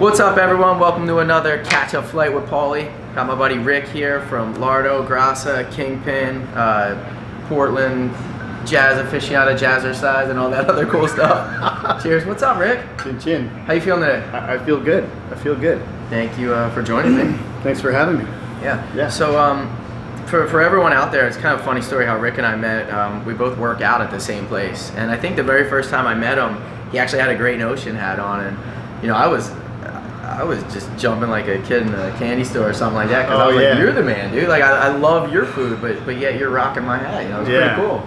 What's up, everyone? Welcome to another catch-up flight with Pauly. Got my buddy Rick here from Lardo, Grassa, Kingpin, Portland, jazz aficionado, jazzercise, and all that other cool stuff. Cheers. What's up, Rick? Chin chin. How you feeling today? I feel good. I feel good. Thank you for joining me. Thanks for having me. Yeah. So, for everyone out there, it's kind of a funny story how Rick and I met. We both work out at the same place, and I think the very first time I met him, he actually had a Great Ocean hat on, and you know, I was just jumping like a kid in a candy store or something like that, because I was like, you're the man, dude. Like, I love your food, but yet you're rocking my hat. You know, it's pretty cool.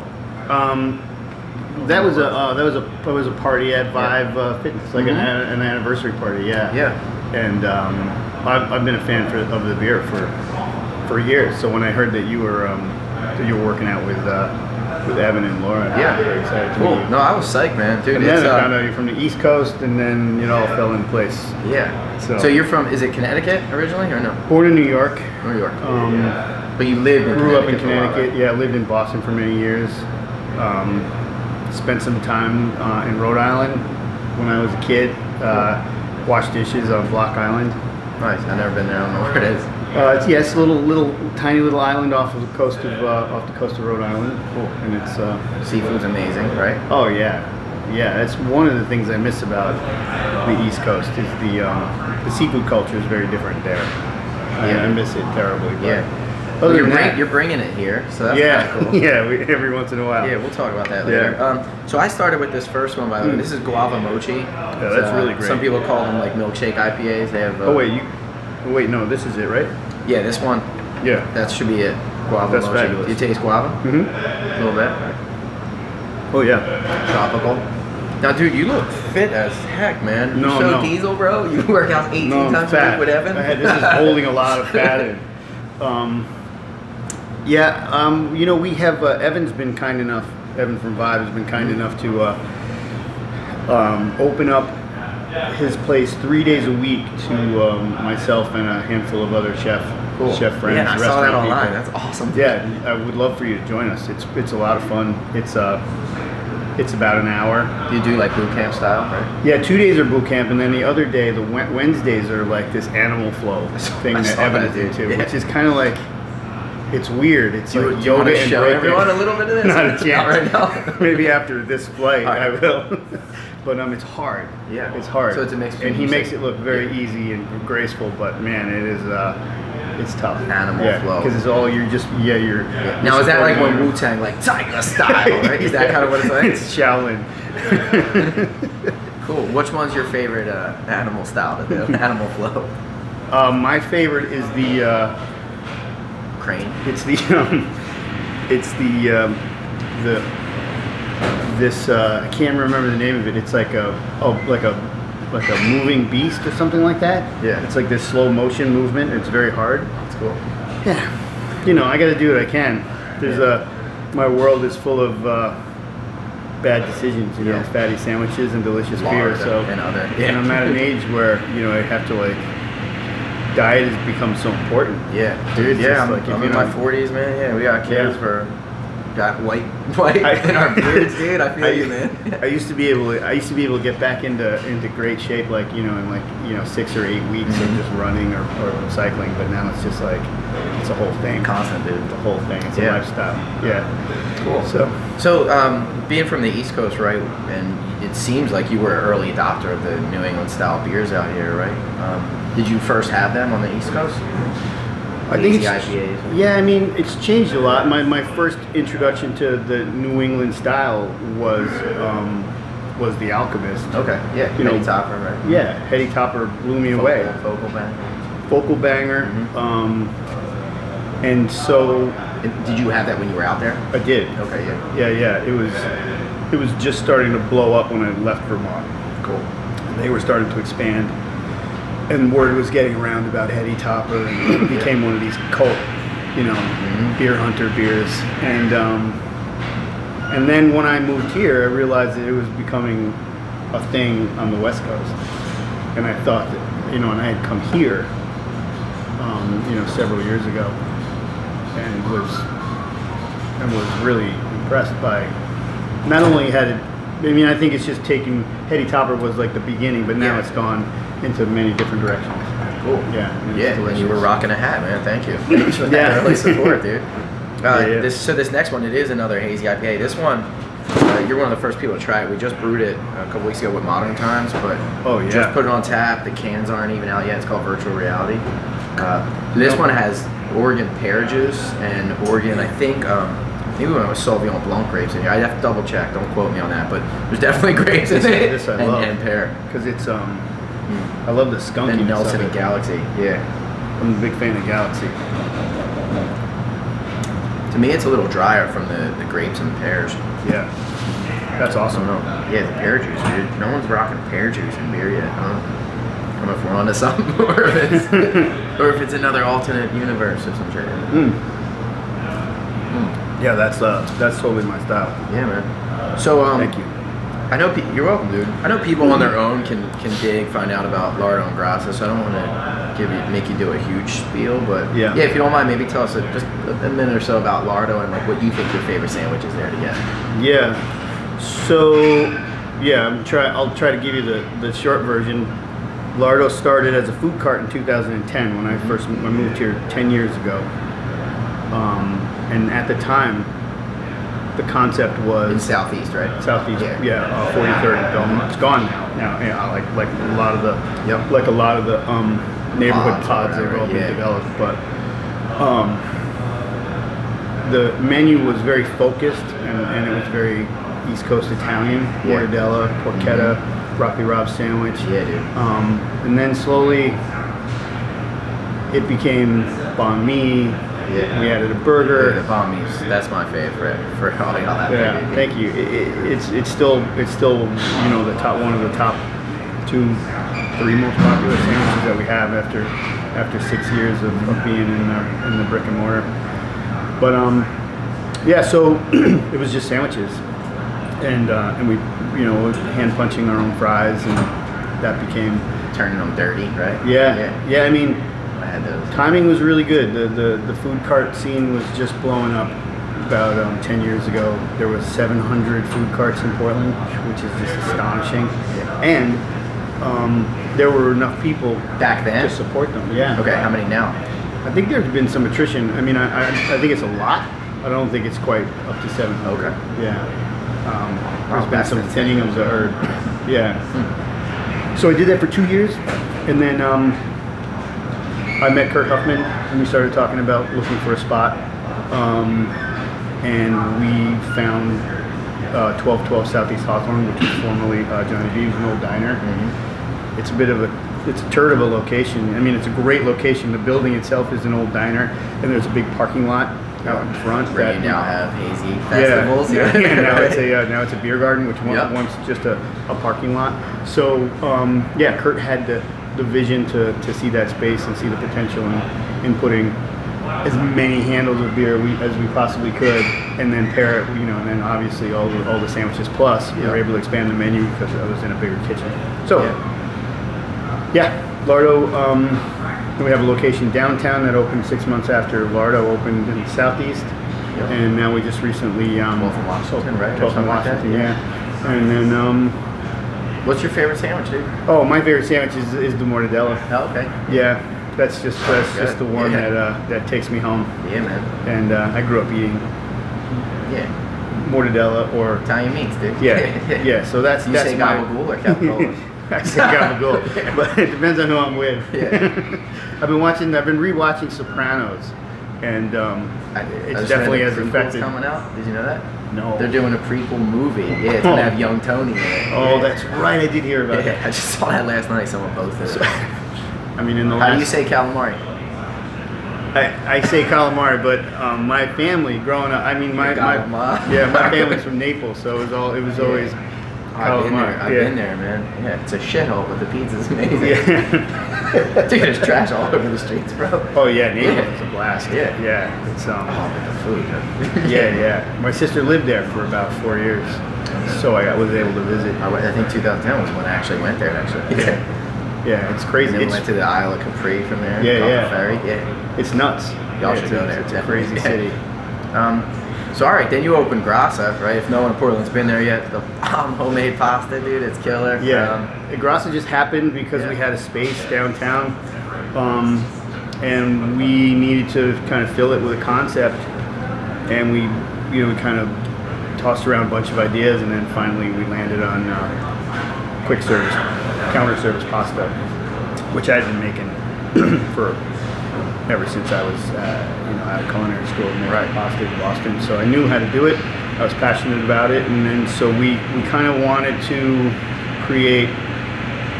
That was a party at Vive Fitness, like an anniversary party. Yeah. Yeah. And I've been a fan of the beer for years. So when I heard that you were working out with Evan and Laura, I was very excited to meet you. No, I was psyched, man, dude. And then I found out you're from the East Coast, and then it all fell in place. Yeah. So you're from, is it Connecticut originally, or no? Born in New York. New York. But you lived in Grew Connecticut. up in Connecticut. Yeah, lived in Boston for many years. Spent some time in Rhode Island when I was a kid. Washed dishes on Block Island. Nice. I've never been there. I don't know where it is. It's a tiny little island off the coast of Rhode Island. Cool. And it's seafood's amazing, right? Oh yeah, that's one of the things I miss about the East Coast is the seafood culture is very different there. I miss it terribly. But other than that, you're bringing it here, so that's kind of cool. Every once in a while. Yeah, we'll talk about that later. So I started with this first one, by the way. This is guava mochi. Yeah, that's really great. Some people call them like milkshake IPAs. They have. Wait, no, this is it, right? Yeah, this one. Yeah. That should be it. Guava That's mochi. fabulous. Do you taste guava? Mm-hmm. A little bit. Oh yeah. Tropical. Now, dude, you look fit as heck, man. You're so diesel, bro. You work out 18 times a week with Evan. This is holding a lot of fat in. You know, we have Evan's been kind enough. Evan from Vibe has been kind enough to open up his place 3 days a week to myself and a handful of other chef friends. Yeah, I saw that online. That's awesome. Yeah, I would love for you to join us. It's a lot of fun. It's about an hour. Do you do like boot camp style, right? Yeah, 2 days are boot camp, and then the other day, the Wednesdays are like this animal flow thing that Evan is into, which is kind of like, it's weird. It's like yoga and show everyone a little bit of this. Not a chance. Not right now. Maybe after this flight, I will. But it's hard. Yeah, it's hard. So it's a mix. And he makes it look very easy and graceful, but man, it is. It's tough. Animal flow. Because it's all you're. Now is that like when Wu-Tang, like Tiger style, right? Is that kind of what it's like? It's Shaolin. Cool. Which one's your favorite animal style to do? Animal flow. My favorite is the crane. It's I can't remember the name of it. It's like a moving beast or something like that. Yeah. It's like this slow motion movement. It's very hard. It's cool. Yeah. You know, I got to do what I can. There's my world is full of bad decisions. You know, fatty sandwiches and delicious beer. So and I'm at an age where I have to diet has become so important. Yeah, dude. Yeah, I'm in my 40s, man. Yeah, we got kids got white in our beards, dude. I feel you, man. I used to be able to get back into great shape, in 6 or 8 weeks of just running or cycling. But now it's just like it's a whole thing. Constant, dude. The whole thing. It's a lifestyle. Yeah. Cool. So being from the East Coast, right? And it seems like you were an early adopter of the New England style beers out here, right? Did you first have them on the East Coast? I think it's IPAs? Yeah, I mean, it's changed a lot. My first introduction to the New England style was the Alchemist. Okay, yeah, Heady Topper, right? Yeah, Heady Topper blew me away. Focal banger. And so, did you have that when you were out there? I did. Okay, yeah. Yeah. It was just starting to blow up when I left Vermont. Cool. They were starting to expand. And word was getting around about Heady Topper, and it became one of these cult, beer hunter beers. And then when I moved here, I realized that it was becoming a thing on the West Coast. And I thought that, and I had come here, several years ago, and was really impressed by. Not only had it, I think it's just taking Heady Topper was like the beginning, but now it's gone. into many different directions. Cool. Yeah. Yeah, and you were rocking a hat, man. Thank you. Thanks for that early support, dude. This next one, it is another hazy IPA. This one, you're one of the first people to try it. We just brewed it a couple weeks ago with Modern Times, but just put it on tap. The cans aren't even out yet. It's called Virtual Reality. This one has Oregon pear juice and Oregon, I think, maybe when it was Sauvignon Blanc grapes in here. I'd have to double check. Don't quote me on that, but there's definitely grapes in it. This I love. And pear. Because it's I love the skunkiness. And Nelson and Galaxy. Yeah. I'm a big fan of Galaxy. To me, it's a little drier from the grapes and the pears. Yeah. That's awesome. Yeah, the pear juice, dude. No one's rocking pear juice in beer yet. I don't know if we're onto something, or if it's another alternate universe or some shit. Yeah, that's totally my style. Yeah, man. So thank you. I know you're welcome, dude. I know people on their own can find out about Lardo and Grassa, so I don't want to make you do a huge spiel, but yeah, if you don't mind, maybe tell us just a minute or so about Lardo and like what you think your favorite sandwich is there to get. Yeah. So I'll try to give you the short version. Lardo started as a food cart in 2010 when I moved here 10 years ago, and at the time, the concept was in Southeast, right? Southeast, 43rd. It's gone now. Yeah, like a lot of the neighborhood pods have all been developed, but the menu was very focused and it was very East Coast Italian. Mortadella, porchetta, broccoli rabe sandwich. Yeah, dude. And then slowly it became banh mi. Yeah. We added a burger. Yeah, the banh mi's, that's my favorite for all that. Yeah, thank you. It's still one of the top 2-3 most popular sandwiches that we have after 6 years of being in the brick and mortar. But so it was just sandwiches, and we hand punching our own fries, and that became turning them dirty, right? Yeah. I mean, I had those. Timing was really good. The food cart scene was just blowing up. About 10 years ago, there was 700 food carts in Portland, which is just astonishing. Yeah. And there were enough people back then to support them. Yeah. Okay. How many now? I think there's been some attrition. I mean, I think it's a lot. I don't think it's quite up to 700. Okay. Yeah. There's been some thinning of the herd. Yeah. So I did that for 2 years, and then I met Kurt Huffman, and we started talking about looking for a spot. And we found 1212 Southeast Hawthorne, which was formerly Johnny V's, an old diner. Mm-hmm. It's a turd of a location. I mean, it's a great location. The building itself is an old diner, and there's a big parking lot out in front. Where you now have hazy festivals. Yeah. Now it's a beer garden, which once just a parking lot. So Kurt had the vision to see that space and see the potential in putting as many handles of beer as we possibly could, and then pair it, and then obviously all the sandwiches plus. We were able to expand the menu because I was in a bigger kitchen. So, Lardo. We have a location downtown that opened 6 months after Lardo opened in the Southeast, and now we just recently 12th and Washington, right? 12th and Washington, and then. What's your favorite sandwich, dude? Oh, my favorite sandwich is the Mortadella. Oh, okay. Yeah. That's just the one that takes me home. Yeah, man. And I grew up eating Mortadella or Italian meats, dude. Yeah. So that's you say gabagool or capicola? I say gabagool, but it depends on who I'm with. Yeah. I've been rewatching Sopranos, and it's definitely as affected. Coming out. Did you know that? No. They're doing a prequel movie. Yeah, it's gonna have young Tony in it. Oh, that's right. I did hear about that. I just saw that last night. Someone posted it. I mean, How do you say calamari? I say calamari, but my family growing up, I mean, my family's from Naples, so it was always calamari. I've been there, man. Yeah, it's a shithole, but the pizza's amazing. Dude, there's trash all over the streets, bro. Oh yeah, Naples is a blast. Yeah. It's but the food. yeah. My sister lived there for about 4 years, so I was able to visit. I think 2010 was when I actually went there. Yeah, it's crazy. And then we went to the Isle of Capri from there. Yeah. Ferry. It's nuts. Y'all should go there. It's a crazy city. So all right, then you open Grassa, right? If no one in Portland's been there yet, the homemade pasta, dude, it's killer. Yeah, Grassa just happened because we had a space downtown, and we needed to kind of fill it with a concept, and we kind of tossed around a bunch of ideas, and then finally we landed on quick service, counter service pasta, which I'd been making for ever since I was out of culinary school and making pasta in Boston. So I knew how to do it. I was passionate about it, and then so we kind of wanted to create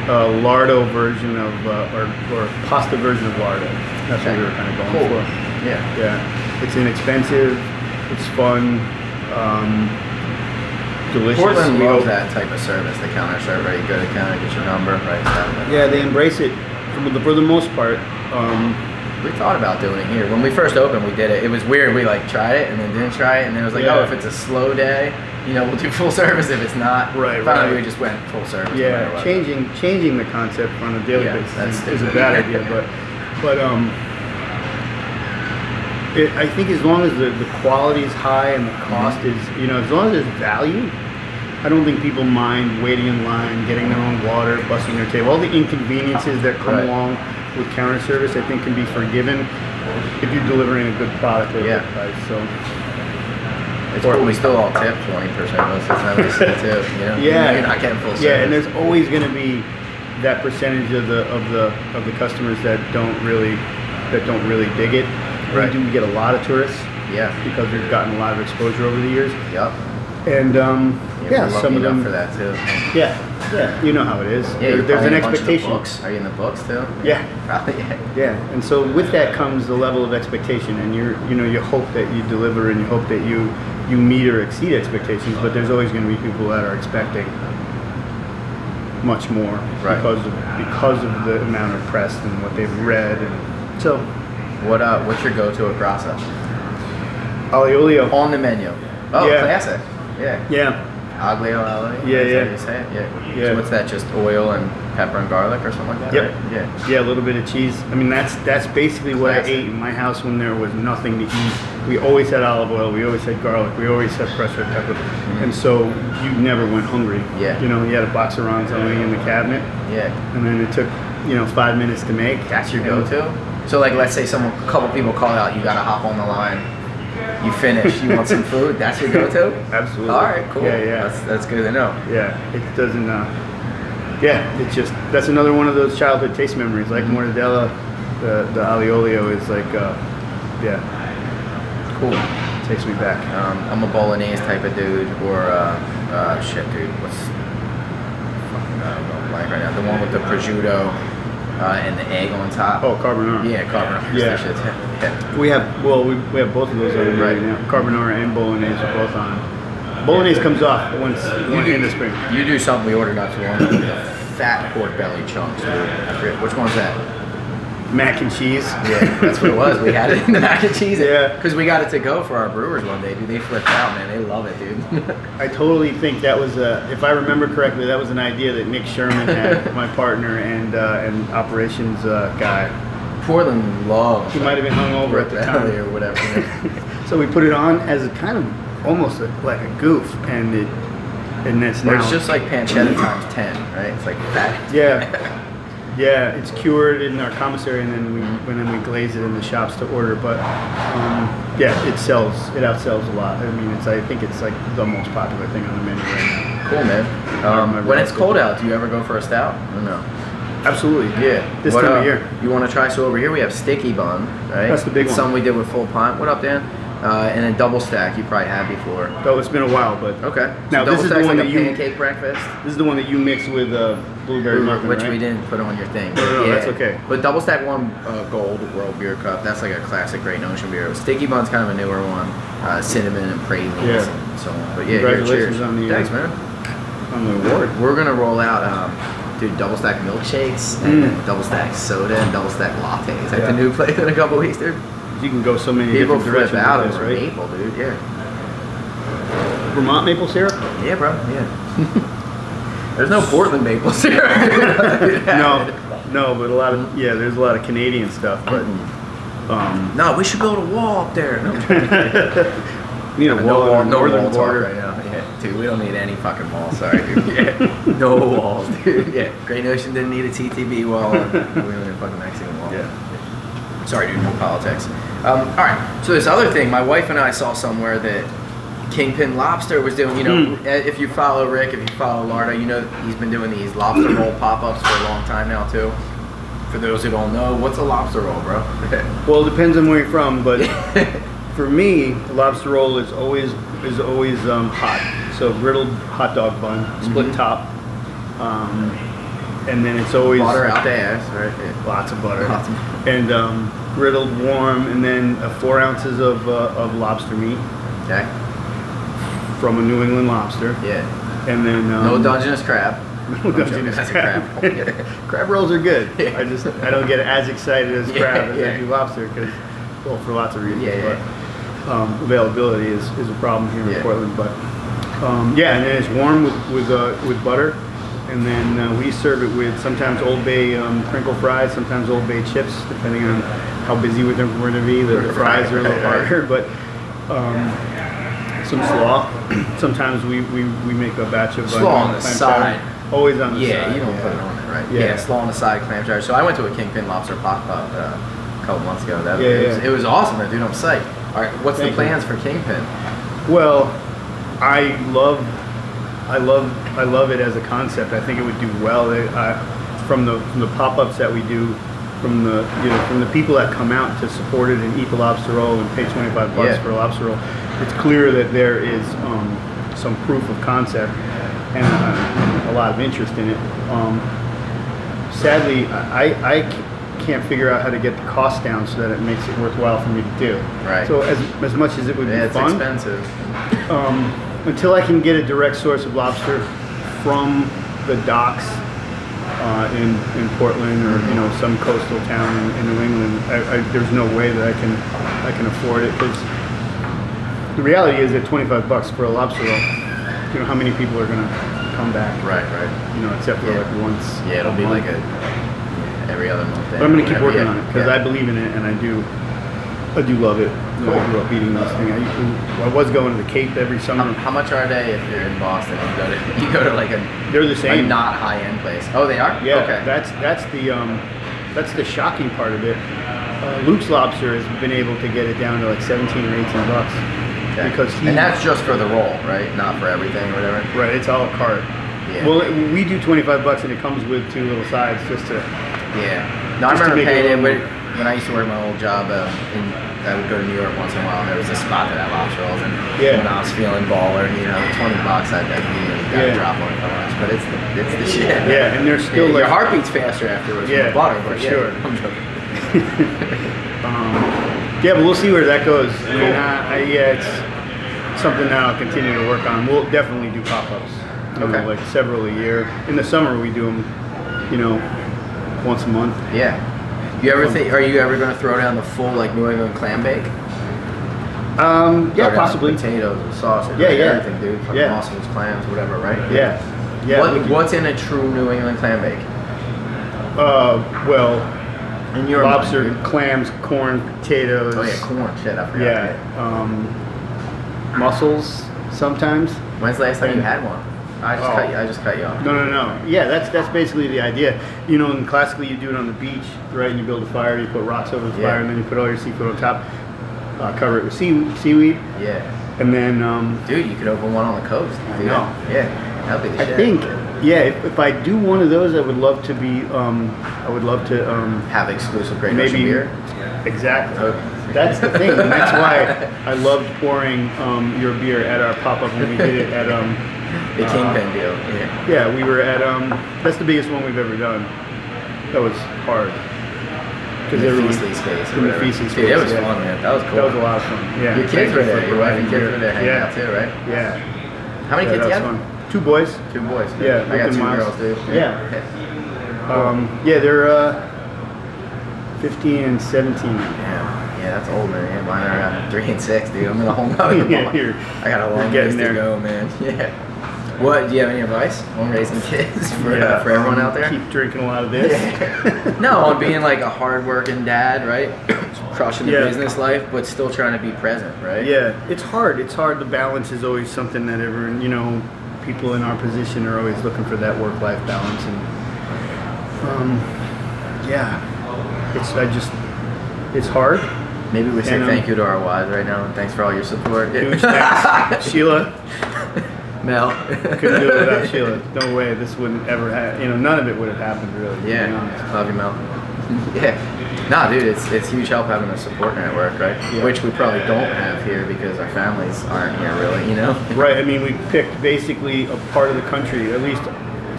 a lardo version of or pasta version of lardo. That's what we were kind of going for. Yeah. It's inexpensive. It's fun. Delicious. Portland loves that type of service, the counter server. Right? You go to the counter, get your number, right? Yeah, they embrace it for the most part. We thought about doing it here. When we first opened, we did it. It was weird. We tried it and then didn't try it, and then it was like, oh, if it's a slow day, we'll do full service. If it's not, finally we just went full service. Yeah, no changing the concept on a daily basis is a bad idea, but I think as long as the quality is high and the cost is, as long as there's value, I don't think people mind waiting in line, getting their own water, busting their table. All the inconveniences that come along with counter service, I think, can be forgiven if you're delivering a good product at a good price. So it's cool. We still all tip 20% most of the time. We still tip. You're not getting full service. Yeah, and there's always going to be that percentage of the customers that don't really dig it. Right. We do get a lot of tourists. Yeah. Because we've gotten a lot of exposure over the years. Yep. And some of them for that too. Yeah, you know how it is. Yeah, there's an expectation. Are you in the books too? Yeah. Probably. Yeah, and so with that comes the level of expectation, and you hope that you deliver, and you hope that you meet or exceed expectations. But there's always going to be people that are expecting much more because of the amount of press and what they've read, and so. What's your go-to at Grassa? Olio. On the menu. Oh, classic. Yeah. Aglio, Olio. Yeah. How you say it? Yeah. So what's that? Just oil and pepper and garlic or something like that? Yep. Right? Yeah. Yeah, a little bit of cheese. I mean, that's basically what I ate in my house when there was nothing to eat. We always had olive oil. We always had garlic. We always had fresh red pepper. Mm-hmm. And so you never went hungry. Yeah. You had a box of ronzoni in the cabinet. Yeah. And then it took 5 minutes to make. That's your go-to. So let's say a couple people call out, you gotta hop on the line. You finish. You want some food? That's your go-to? Absolutely. All right, cool. Yeah. That's good to know. Yeah, it doesn't. It's just that's another one of those childhood taste memories. Like Mortadella, the Olio is like, cool. Takes me back. I'm a bolognese type of dude, or dude. What's fucking blank right now? The one with the prosciutto. And the egg on top. Oh, carbonara. Yeah, carbonara. Yeah. We have both of those on right now. Carbonara and bolognese are both on. Bolognese comes off once in the spring. You do something we ordered not too long ago. The fat pork belly chunks. I forget which one's that. Mac and cheese. Yeah, that's what it was. We had it in the mac and cheese. Yeah. Because we got it to go for our brewers one day, dude. They flipped out, man. They love it, dude. I totally think that was if I remember correctly, that was an idea that Nick Sherman had, my partner and operations guy. Portland loves. He might have been hungover at the time or whatever. So we put it on as a kind of almost like a goof, and that's now. It's just like pancetta times 10, right? It's like fat. Yeah. Yeah, it's cured in our commissary, and then we glaze it in the shops to order. But it outsells a lot. I mean, I think it's like the most popular thing on the menu right now. Cool, man. When it's cold out, do you ever go for a stout or no? Absolutely. Yeah. This time of year. You want to try? So over here we have sticky bun, right? That's the big one. Some we did with full pint. What up, Dan? And then double stack you probably had before. Oh, it's been a while, but okay. Now so this is the one like that a pancake breakfast. This is the one that you mix with blueberry muffin, which right? we didn't put on your thing. No, that's okay. But double stack one gold world beer cup. That's like a classic Great Ocean beer. Sticky bun's kind of a newer one. Cinnamon and pralines and so on. But yeah, congratulations cheers. on the thanks, man. On the award. We're gonna roll out. Double stack milkshakes and then double stack soda and double stack lattes at the new place in a couple weeks, dude. You can go so many people different flip directions out with this, over right? maple, dude. Yeah. Vermont maple syrup? Yeah, bro. Yeah. There's no Portland maple syrup. No, but there's a lot of Canadian stuff, but no, we should build a wall up there. No. We need a wall on the northern wall border. talk right now. Yeah, dude, we don't need any fucking walls. Sorry, dude. Yeah, no walls, dude. Yeah, Great Ocean didn't need a TTB wall. We don't need a fucking Mexican wall. Yeah. Sorry, dude. No politics. All right. So this other thing, my wife and I saw somewhere that Kingpin Lobster was doing. You know, if you follow Rick, if you follow Lardo, you know he's been doing these lobster roll pop-ups for a long time now too. For those who don't know, what's a lobster roll, bro? Well, it depends on where you're from, but for me, the lobster roll is always hot. So griddled hot dog bun, split top, and then it's always Butter out the ass, right? Yeah. Lots of butter. Lots of- And griddled warm, and then 4 ounces of lobster meat Okay. from a New England lobster, Yeah. and then No Dungeness crab. no Dungeness That's a crab. crab. Crab rolls are good. Yeah. I don't get as excited as crab as Yeah. I do lobster because, well, for lots of reasons. Yeah, But availability is a problem here in Yeah. Portland. But yeah, and then it's warm with butter, and then we serve it with sometimes Old Bay crinkle fries, sometimes Old Bay chips, depending on how busy we're going to be. The fries are a little harder, but some slaw. Sometimes we make a batch of Slaw on the clam side. chowder. Always on the side. Yeah, you don't put it on it, right? Yeah. Yeah, slaw on the side, clam chowder. So I went to a Kingpin Lobster pop-up a couple months ago. It was awesome, dude. I'm psyched. All right, what's Thank the you. plans for Kingpin? Well, I love it as a concept. I think it would do well. From the pop-ups that we do, from the people that come out to support it and eat the lobster roll and pay $25 Yeah. for a lobster roll, it's clear that there is some proof of concept and a lot of interest in it. Sadly, I can't figure out how to get the cost down so that it makes it worthwhile for me to do. Right. So as much as it would Yeah, be it's fun, expensive. until I can get a direct source of lobster from the docks in Portland or some coastal town in New England, there's no way that I can afford it, because the reality is that $25 for a lobster roll, how many people are gonna come back? Right. Except for Yeah. like once. Yeah, it'll be month. like every other month. But I'm gonna keep working Yeah. on it because Yeah. I believe in it and I do love it. Cool. I grew up eating this thing. I was going to the Cape every summer. How much are they if you're in Boston? You go to like a They're the same. not high end place. Oh, they are. Yeah, Okay. that's the shocking part of it. Luke's Lobster has been able to get it down to like 17 or 18 bucks Okay. because and that's just for the roll, right? Not for everything or whatever. right. It's a la carte. Yeah. Well, we do $25 and it comes with 2 little sides just to. Yeah. No, I Just to remember make it paying a it little when I used to work my old job. I would go to New York once in a while. And there was a spot that had lobster rolls, and Yeah. when I was feeling baller, $20, I'd Yeah. drop on it for lunch. But it's the shit. Yeah, and there's still your like. heart beats faster afterwards. Yeah, with the butter, for but yeah, sure. I'm joking. Yeah, but we'll see where that goes. I mean, it's something that I'll continue to work on. We'll definitely do pop-ups. Okay. Like several a year. In the summer, we do them, once a month. Yeah. You ever think? Are you ever going to throw down the full like New England clam bake? Yeah, Throw down possibly. Potatoes, and sausage, Yeah, like yeah. everything, dude. Fucking Yeah. mussels, clams, whatever, right? Yeah. Yeah. we do. What's in a true New England clam bake? Well, In your lobster, mind, dude. clams, corn, potatoes. Oh yeah, corn. Shit, I forgot. Yeah. Mussels sometimes. When's the last time you had one? I just cut you off. No. Yeah, that's basically the idea. And classically you do it on the beach, right? And you build a fire, you put rocks over the fire, Yeah. and then you put all your seafood on top. Cover it with seaweed, Yeah. and then Dude, you could open one on the coast. I dude. know. Yeah. That'd be the I shit. think, yeah, if I do one of those, I would love to be, I would love to Have exclusive Great Ocean maybe beer. Exactly. Okay. That's the thing, and that's why I loved pouring your beer at our pop-up when we did it at The Kingpin deal. Yeah. Yeah, we were at that's the biggest one we've ever done. That was hard. In the Feastly space. or In the whatever. Feastly Dude, space, it was yeah. fun, man. That was cool. That was a lot of fun. Yeah. Your kids Thank were you there. for Your wife and providing kids were there hanging yeah. out too, right? Yeah. How many kids you that's have? fun. 2 boys. 2 boys. Yeah, I got Luke 2 and girls, dude. Yeah. Yeah, they're 15 and 17. Yeah, that's old, man. Yeah, mine are 3 and 6, dude. I'm in a whole nother Yeah, ball. you're- I got a long you're ways getting to there. go, man. Yeah. What, do you have any advice on raising kids for everyone out there? Keep drinking a lot of this. No, on being like a hard-working dad, right? Crushing the business life, but still trying to be present, right? Yeah, it's hard. It's hard. The balance is always something that everyone, people in our position are always looking for that work-life balance. And it's hard. Maybe we say thank you to our wives right now, and thanks for all your support. Huge thanks. Sheila. Mel. Couldn't do it without Sheila. No way. This wouldn't ever happen. None of it would have happened, really. Yeah. Love you, Mel. Yeah. Nah, dude, it's huge help having a support network, right? Yeah. Which we probably don't have here because our families aren't here, really, Right. I mean, we picked basically a part of the country, at least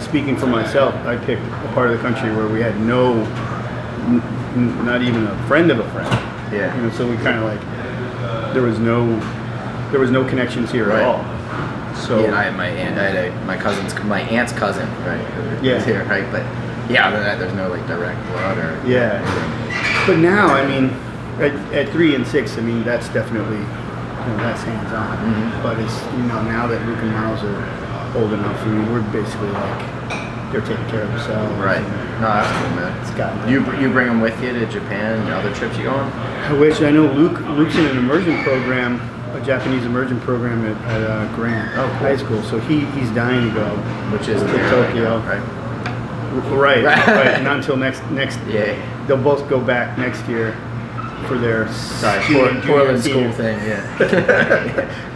speaking for myself, I picked a part of the country where we had not even a friend of a friend. Yeah. So we kind of like, there was no connections here at all. So yeah, I had my aunt's cousin, right? Yeah. Here, right? But yeah, other than that, there's no like direct blood or anything. But now, I mean, at 3 and 6, I mean, that's definitely that's hands on. Mm-hmm. But it's now that Luke and Miles are old enough, I mean, we're basically like they're taking care of themselves. Right. No, that's cool, man. It's gotten you bring them with you to Japan and other trips you go on? I wish. I know Luke's in an immersion program, a Japanese immersion program at Grant High School. So he's dying to go, which is to Tokyo. Right. Not until next. Yeah. They'll both go back next year for their Portland school thing. Yeah.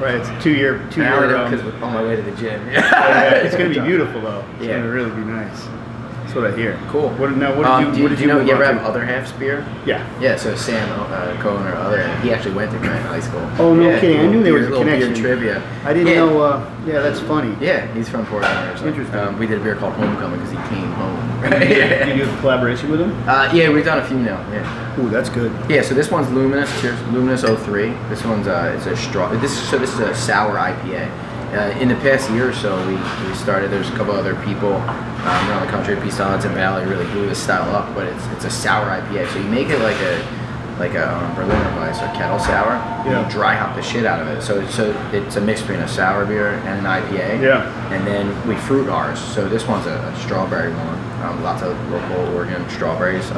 Right. It's a two-year. Because we're on my way to the gym. It's gonna be beautiful though. It's gonna really be nice. That's what I hear. Cool. What did you ever have other half spear? Yeah. Yeah. So Sam Cohen, our other, he actually went to Grant High School. Oh no kidding! I knew there was a connection. Trivia. I didn't know. Yeah, that's funny. Yeah, he's from Portland. Interesting. We did a beer called Homecoming because he came home. Did you do a collaboration with him? Yeah, we've done a few now. Yeah. Ooh, that's good. Yeah. So this one's Luminous. Cheers, Luminous 03. This one's it's a straw. This is a sour IPA. In the past year or so, we started. There's a couple other people around the country. Peace to Hudson Valley really blew this style up, but it's a sour IPA. So you make it like a Berliner Weiss or kettle sour. Yeah. You dry hop the shit out of it. So it's a mix between a sour beer and an IPA. Yeah. And then we fruit ours. So this one's a strawberry one. Lots of local Oregon strawberries.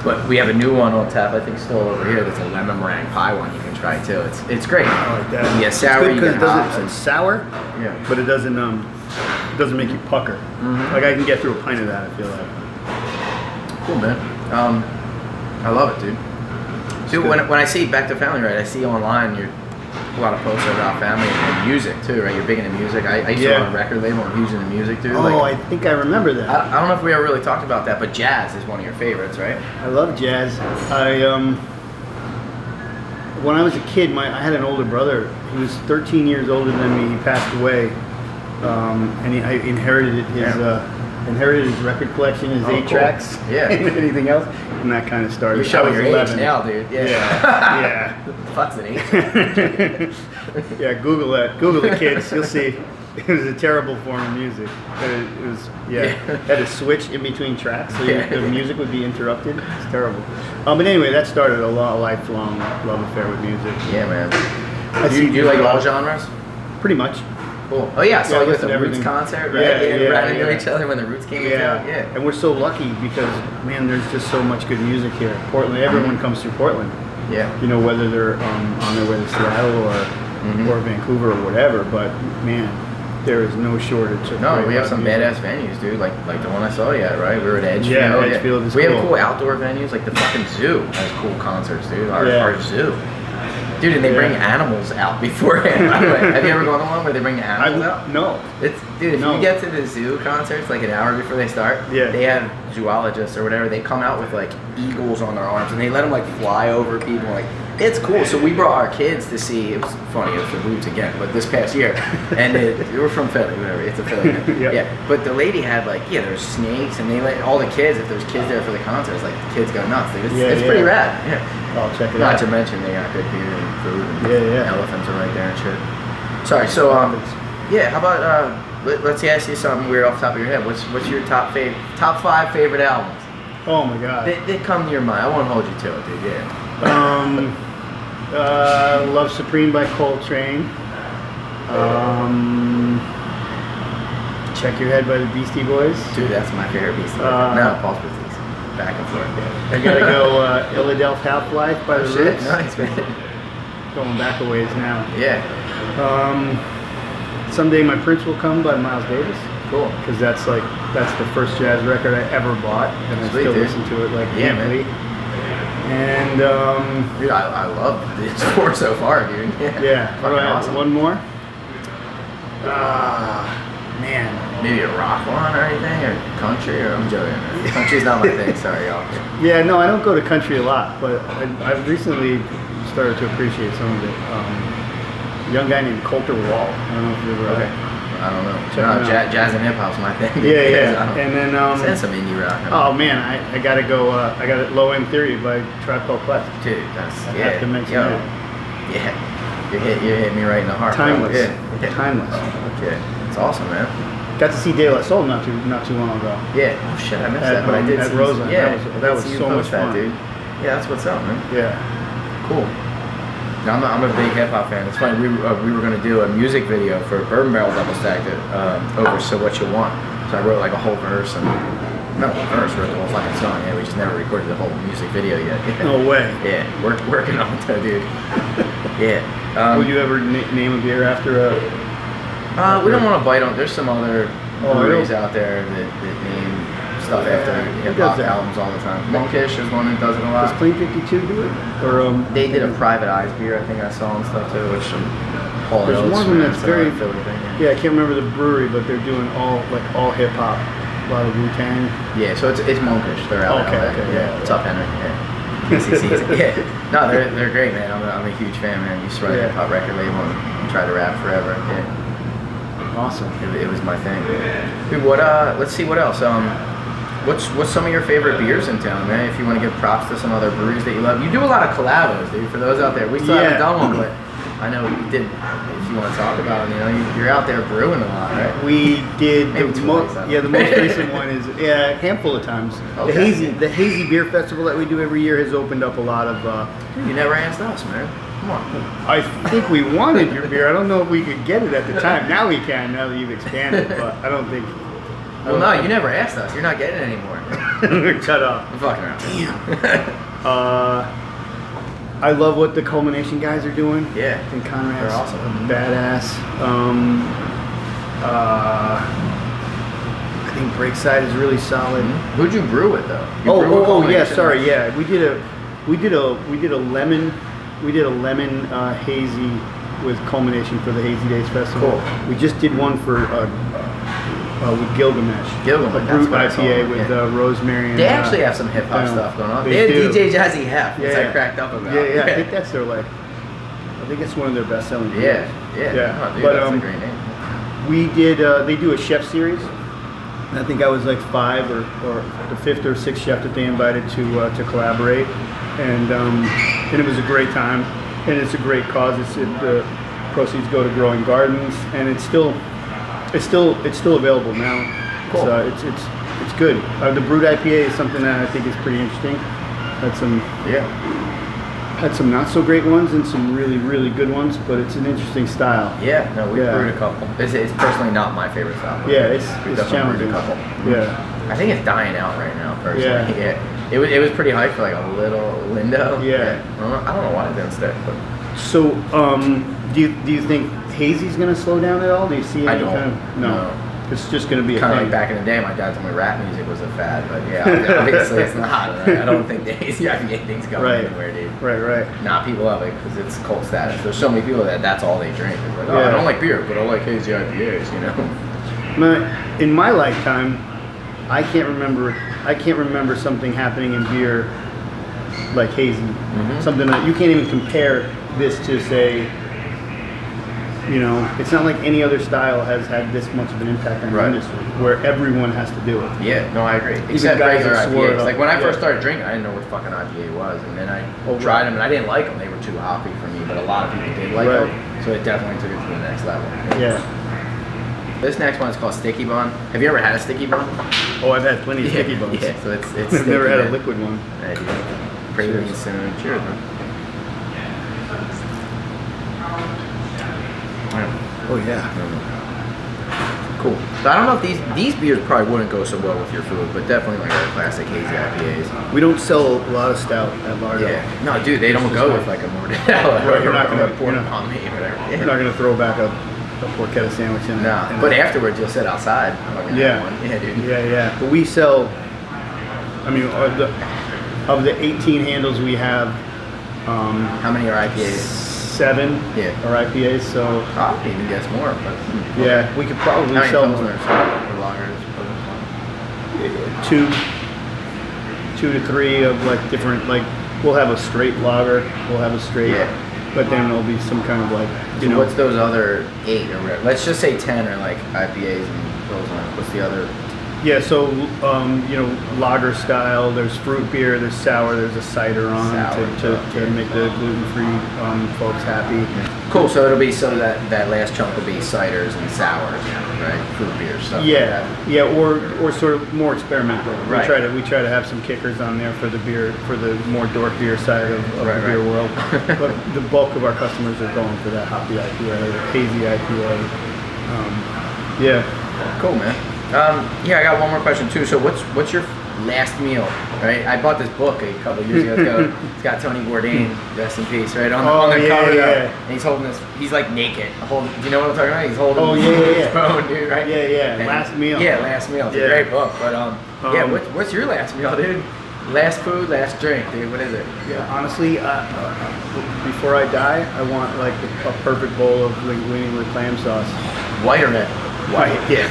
But we have a new one on tap, I think, still over here. That's a lemon meringue pie one you can try too. It's great. I like that. Yeah, sour. It's good because it's sour. Yeah. But it doesn't make you pucker. Mm-hmm. Like I can get through a pint of that. I feel like. Cool, man. I love it, dude. Dude, when I see Back to Family, right? I see online a lot of posts about family and music too, right? You're big into music. I used to run a record label and huge into music, dude. Oh, I think I remember that. I don't know if we ever really talked about that, but jazz is one of your favorites, right? I love jazz. When I was a kid, I had an older brother. He was 13 years older than me. He passed away, and I inherited his record collection, his 8 tracks, and anything else, and that kind of started. You're showing your age now, dude. Yeah. What the fuck's an 8? Yeah, Google that. Google it, kids. You'll see. It was a terrible form of music. It was had a switch in between tracks, so the music would be interrupted. It's terrible. But anyway, that started a lifelong love affair with music. Yeah, man. Do you like all genres? Pretty much. Cool. Oh yeah, so you at the Roots concert, right? Yeah, ran into each other when the Roots came in town. Yeah. And we're so lucky because man, there's just so much good music here. Portland, everyone comes through Portland. Yeah. Whether they're on their way to Seattle or Vancouver or whatever, but man, there is no shortage of we have some badass venues, dude, like the one I saw you at, right? We were at Edgefield. Yeah, Edgefield is We have cool outdoor venues, like the fucking zoo has cool concerts, dude. Our zoo. Dude, and they bring animals out beforehand, by the way. Have you ever gone to one where they bring animals out? No. If you get to the zoo concerts like an hour before they start, they have zoologists or whatever, they come out with like eagles on their arms and they let them like fly over people. Like, it's cool. So we brought our kids to see, it was funny, it was the Roots again, but this past year, and they were from Philly, whatever, it's a Philly. Yeah. But the lady had like, there's snakes, and they let all the kids, if there's kids there for the concerts, like the kids go nuts. It's pretty rad. Yeah. I'll check it Not out. to mention they got good beer and food, and elephants are right there and shit. Sorry, so how about let's ask you something weird off the top of your head. What's your top 5 favorite albums? Oh my god. They come to your mind. I won't hold you to it, dude. Yeah. Love Supreme by Coltrane. Check Your Head by the Beastie Boys. Dude, that's my favorite Beastie Boys. No, Paul's Beasties. Back and forth. Yeah. I gotta go Philadelphia Half-Life by the Roots. Nice, man. Going back a ways now. Yeah. Someday My Prince Will Come by Miles Davis. Cool. Because that's the first jazz record I ever bought, and I still listen to it like weekly. And dude, I love these 4 so far, dude. Yeah. Fucking awesome. One more. Man. Maybe a rock one or anything, or country, or I'm joking. Country's not my thing, sorry y'all. Yeah, no, I don't go to country a lot, but I've recently started to appreciate some of it. A young guy named Coulter Wall. I don't know if you've ever I don't know. Jazz and hip hop's my thing. Yeah. And then send some indie rock. Oh man, I gotta go. I got it. Low End Theory by Tribe Called Quest. Dude, that's I have to mention it. Yeah, you hit me right in the heart. Timeless. Yeah. Timeless. Okay, it's awesome, man. Got to see De La Soul not too long ago. Yeah. Oh shit, I missed that, but I did at see Roseland. Yeah, that was so much fun, dude. Yeah, that's what's up, man. Yeah. Cool. Now, I'm a big hip hop fan. It's funny, we were gonna do a music video for Bourbon Barrel Double Stacked over So What You Want. So I wrote like a whole verse and not a whole verse, wrote the whole fucking song. Yeah, we just never recorded the whole music video yet. No way. Yeah, working on it, though, dude. Yeah. Will you ever name a beer after a? We don't want to bite on. There's some other breweries out there that name stuff after hip hop albums all the time. Monkish is one that does it a lot. Does Clean 52 do it? Or they did a Private Eyes beer, I think I saw and stuff too, which there's one of them that's very. Yeah, I can't remember the brewery, but they're doing all hip hop, a lot of Wu-Tang. Yeah, so it's Monkish. They're out. Okay, yeah. What's up, Henry? Yeah. Yeah. No, they're great, man. I'm a huge fan, man. Used to run a hip hop record label and tried to rap forever. Yeah. Awesome. It was my thing. Dude, what? Let's see what else. What's some of your favorite beers in town, man? If you want to give props to some other breweries that you love. You do a lot of collabos, dude. For those out there, we still haven't done one, but I know you did. If you want to talk about them, you're out there brewing a lot, right? We did. Maybe the most recent one is a handful of times. Okay. The Hazy Beer Festival that we do every year has opened up a lot of. Dude, you never asked us, man. Come on. I think we wanted your beer. I don't know if we could get it at the time. Now we can. Now that you've expanded, but I don't think. Well, no, you never asked us. You're not getting it anymore. Cut off. I'm fucking around. Damn. I love what the Culmination guys are doing. Yeah. I think Conrad's They're awesome. Badass. I think Breakside is really solid. Mm-hmm. Who'd you brew with though? Sorry. Yeah, we did a lemon hazy with Culmination for the Hazy Days Festival. Cool. We just did one for with Gilgamesh. A brute IPA with rosemary. And, they actually have some hip hop stuff going on. They had DJ Jazzy Hef, which I cracked up about. Yeah. I think that's I think it's one of their best selling beers. Yeah. Oh, dude, that's a great name. We did. They do a chef series. I think I was like 5 or the 5th or 6th chef that they invited to collaborate, and it was a great time, and it's a great cause. The proceeds go to growing gardens, and it's still available now. Cool. It's good. The brewed IPA is something that I think is pretty interesting. Had some not so great ones and some really, really good ones, but it's an interesting style. Yeah, no, we brewed a couple. It's personally not my favorite style. Yeah, it's challenging. A couple. Yeah. I think it's dying out right now, personally. Yeah. It was pretty hype for like a little Lindo. Yeah. I don't know why it didn't stick, but. So, do you think Hazy's going to slow down at all? Do you see any kind of... No. It's just going to be kind of like back in the day. My dad told me rap music was a fad, but yeah, obviously it's not. Right? I don't think the Hazy IPA thing's going anywhere, dude. Right. Nah, people love it because it's cult status. There's so many people that's all they drink. It's like, I don't like beer, but I like Hazy IPAs, In my lifetime, I can't remember something happening in beer like Hazy. Mm-hmm. Something that you can't even compare this to, say. It's not like any other style has had this much of an impact on the industry, where everyone has to do it. Yeah, no, I agree. Except regular IPAs. Like when I first started drinking, I didn't know what fucking IPA was, and then I tried them, and I didn't like them. They were too hoppy for me, but a lot of people did like them, so it definitely took it to the next level. Yeah. This next one is called Sticky Bun. Have you ever had a Sticky Bun? Oh, I've had plenty of Sticky Buns. Yeah, so it's I've never had a liquid one. Pretty soon. Cheers, man. Oh yeah. Cool. So I don't know if these beers probably wouldn't go so well with your food, but definitely like our classic hazy IPAs. We don't sell a lot of stout at Lardo. Yeah. No, dude, they don't go with like a Mortadella Right, you're not or gonna- a pork you're not- pommes or whatever. You're not gonna throw back a porchetta sandwich in No, it. but afterwards you'll sit outside. Yeah. Yeah, dude. Yeah. But we sell. I mean, of the 18 handles we have, How many are IPAs? 7 Yeah. are IPAs. So I would even guess more, but yeah, we could probably how many sell Pilsners or lagers? 2 to 3 of like different, like we'll have a straight lager, we'll have a straight, Yeah. but then there'll be some kind of like, you So know, what's those other 8 or whatever? Let's just say 10 are like IPAs and Pilsner. What's the other? yeah. So you know, lager style. There's fruit beer. There's sour. There's a cider on Sour, to make the gluten-free folks happy. Cool. So it'll be that last chunk will be ciders and sours, right? Fruit beer stuff. Yeah, or sort of more experimental. Right. We try to have some kickers on there for the beer, for the more dork beer side of Right, the beer right. world. But the bulk of our customers are going for that hoppy IPA, hazy IPA. Yeah. Cool, man. Yeah, I got one more question too. So what's your last meal, right? I bought this book a couple years ago. It's got Tony Bourdain, rest in peace, right on the yeah, cover. yeah. And he's holding this. He's like naked. Do you know what I'm talking about? He's holding. Oh, yeah, his yeah. phone, dude, right? Yeah. And- Last meal. Yeah, last meal. It's Yeah. a great book, but yeah. Um, What's your last meal, dude? Last food, last drink, dude. What is it? Yeah, honestly, before I die, I want like a perfect bowl of linguine with clam sauce. White or red? White, yeah.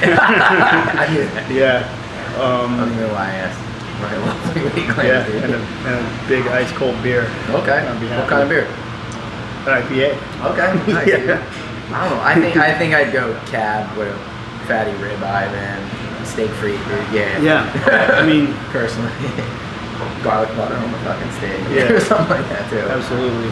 I knew that. Yeah. I don't even know why I asked. I love linguine clams, Yeah, dude. and a big ice cold beer. Okay. I'd be What happy. kind of beer? An IPA. Okay. Nice, Yeah. dude. I don't know. I think I'd go cab with a fatty ribeye, man. Steak free, dude. Yeah. Yeah. I mean, Personally. Garlic butter on the fucking steak. Yeah. Or something like that too. absolutely.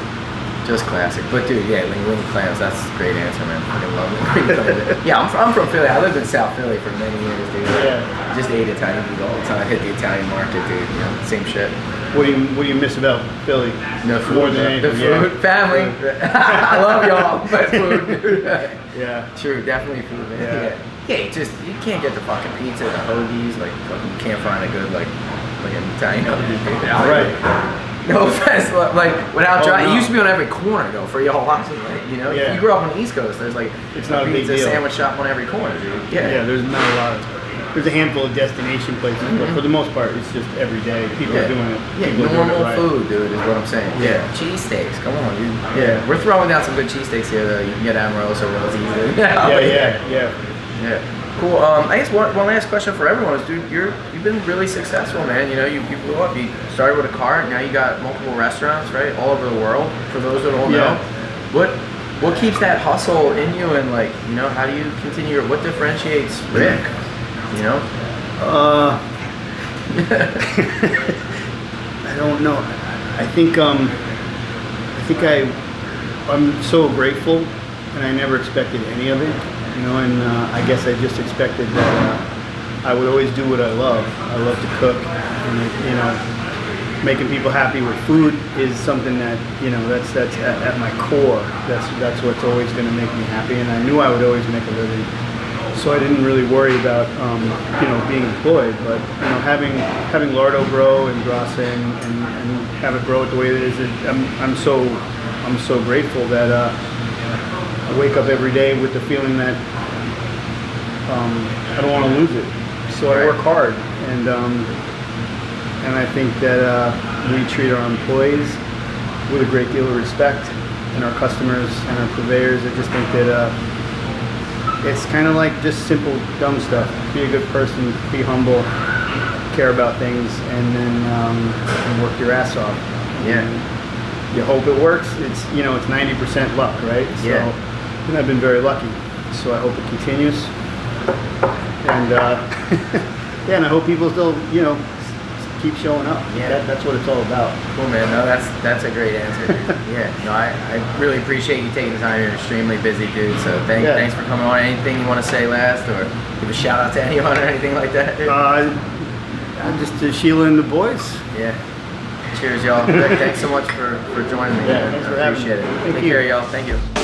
Just classic. But dude, yeah, linguine clams, that's a great answer, man. Fucking love linguine clams. Yeah, I'm from Philly. I lived in South Philly for many years, dude. Yeah. Just ate Italian food all the time. Hit the Italian market, dude. You know, same shit. What do you miss about Philly? No food. More than The anything, food, family. I love y'all, but food, dude. Yeah. True, definitely food, man. Yeah. Yeah, you can't get the fucking pizza, the hoagies, like fucking you can't find a good like an Italian hoagie, dude. Right. No offense, like without Oh, trying, no. it used to be on every corner though for y'all watching, right? You know, Yeah. if you grew up on the East Coast, there's like It's not a big pizza deal. sandwich shop on every corner, dude. Yeah. There's not a lot of. There's a handful of destination places, but for the most part, it's just every day. People are doing it. Yeah, People are doing normal it right. food, dude, is what I'm saying. Yeah. Cheesesteaks, come on, dude. Yeah. We're throwing down some good cheesesteaks here, though. You can get Amarillo or Rosie's. Yeah. Yeah. Cool. I guess one last question for everyone is, dude, you've been really successful, man. You know, you blew up. You started with a cart. Now you got multiple restaurants, right, all over the world. For those that don't know, what keeps that hustle in you, and like, you know, how do you continue? What differentiates Rick? You know? I don't know. I think I'm so grateful, and I never expected any of it. You know, and I guess I just expected that I would always do what I love. I love to cook, and you know, making people happy with food is something that, you know, that's at my core. That's what's always going to make me happy, and I knew I would always make a living. So I didn't really worry about you know, being employed, but you know, having Lardo grow and Grassa and have it grow it the way it is, I'm so grateful that I wake up every day with the feeling that I don't want to lose it. So I work hard, and I think that we treat our employees with a great deal of respect, and our customers and our purveyors. I just think that it's kind of like just simple, dumb stuff. Be a good person, be humble, care about things, and then and work your ass off. Yeah. And you hope it works. It's, you know, it's 90% luck, right? So, Yeah. And I've been very lucky. So I hope it continues. And yeah, and I hope people still, you know, keep showing up. Yeah. That's what it's all about. Cool, man. No, that's a great answer, dude. Yeah. No, I really appreciate you taking the time. You're an extremely busy dude, so thanks for coming on. Anything you want to say last, or give a shout out to anyone or anything like that, dude? Just to Sheila and the boys. Yeah. Cheers, y'all. Rick, thanks so much for joining me. Yeah, man. thanks for I having me. appreciate it. Thank Take you. care, y'all. Thank you.